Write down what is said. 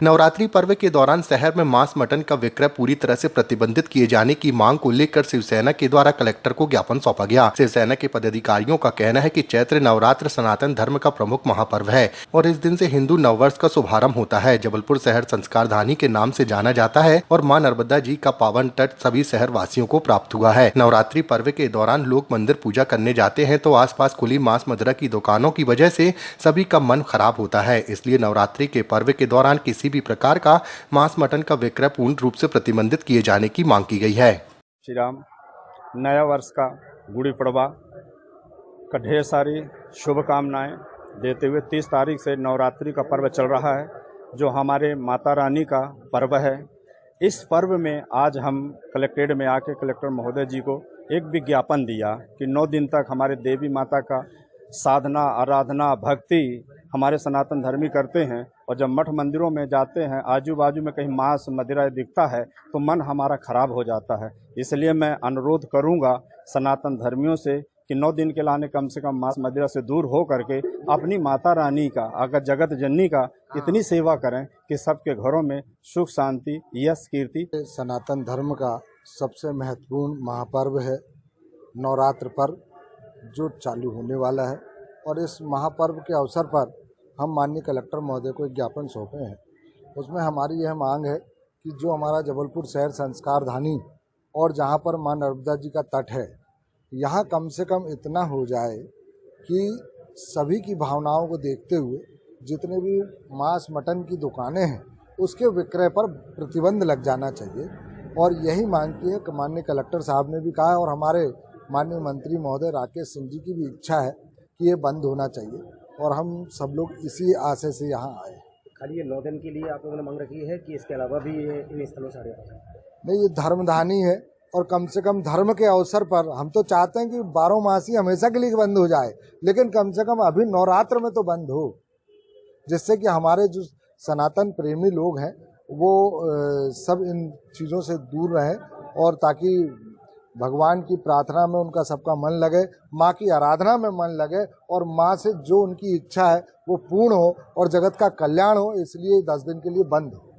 नवरात्रि पर्व के दौरान शहर में मांस मटन का विक्रय पूरी तरह से प्रतिबंधित किए जाने की मांग को लेकर शिवसेना के द्वारा कलेक्टर को ज्ञापन सौंपा गया। शिवसेना के पदाधिकारियों का कहना है कि चैत्र नवरात्र सनातन धर्म का प्रमुख महापर्व है और इस दिन से हिंदू नववर्ष का शुभारंभ होता है। जबलपुर शहर संस्कारधानी के नाम से जाना जाता है और मां नर्मदा जी का पावन तट सभी शहर वासियों को प्राप्त हुआ है। नवरात्रि पर्व के दौरान लोग मंदिर पूजा करने जाते हैं तो आसपास खुली मांस मदिरा की दुकानों की वजह से सभी का मन खराब होता है। इसलिए नवरात्रि के पर्व के दौरान किसी भी प्रकार का मांस मटन का विक्रय पूर्ण रूप से प्रतिबंधित किए जाने की मांग की गई है। श्री राम नया वर्ष का गुड़ी पड़वा का ढेर सारी शुभकामनाएं देते हुए 30 तारीख से नवरात्रि का पर्व चल रहा है, जो हमारे माता रानी का पर्व है। इस पर्व में आज हम कलेक्ट्रेट में आके कलेक्टर महोदय जी को एक विज्ञापन दिया कि 9 दिन तक हमारे देवी माता का साधना, आराधना, भक्ति हमारे सनातन धर्मी करते हैं, और जब मठ मंदिरों में जाते हैं आजू बाजू में कहीं मांस मदिरा दिखता है तो मन हमारा खराब हो जाता है। इसलिए मैं अनुरोध करूंगा सनातन धर्मियों से कि 9 दिन के लाने कम से कम मांस मदिरा से दूर हो करके अपनी माता रानी का, अगर जगत जननी का इतनी सेवा करें कि सबके घरों में सुख शांति यश कीर्ति। सनातन धर्म का सबसे महत्वपूर्ण महापर्व है नवरात्र पर्व, जो चालू होने वाला है, और इस महापर्व के अवसर पर हम माननीय कलेक्टर महोदय को एक ज्ञापन सौंपे हैं। उसमें हमारी यह मांग है कि जो हमारा जबलपुर शहर संस्कारधानी और जहां पर मां नर्मदा जी का तट है, यहाँ कम से कम इतना हो जाए कि सभी की भावनाओं को देखते हुए जितने भी मांस मटन की दुकानें हैं उसके विक्रय पर प्रतिबंध लग जाना चाहिए। और यही मांग की है कि माननीय कलेक्टर साहब ने भी कहा है और हमारे माननीय मंत्री महोदय राकेश सिंह जी की भी इच्छा है कि ये बंद होना चाहिए, और हम सब लोग इसी आशय से यहाँ आए। खाली ये 9 दिन के लिए आप लोगों ने मांग रखी है कि इसके अलावा भी ये इन स्थलों से नहीं, ये धर्मधानी है और कम से कम धर्म के अवसर पर हम तो चाहते हैं कि 12 मासी हमेशा के लिए बंद हो जाए, लेकिन कम से कम अभी नवरात्र में तो बंद हो, जिससे कि हमारे जो सनातन प्रेमी लोग हैं वो सब इन चीज़ों से दूर रहें, और ताकि भगवान की प्रार्थना में उनका सबका मन लगे, माँ की आराधना में मन लगे, और माँ से जो उनकी इच्छा है वो पूर्ण हो और जगत का कल्याण हो। इसलिए 10 दिन के लिए बंद हो।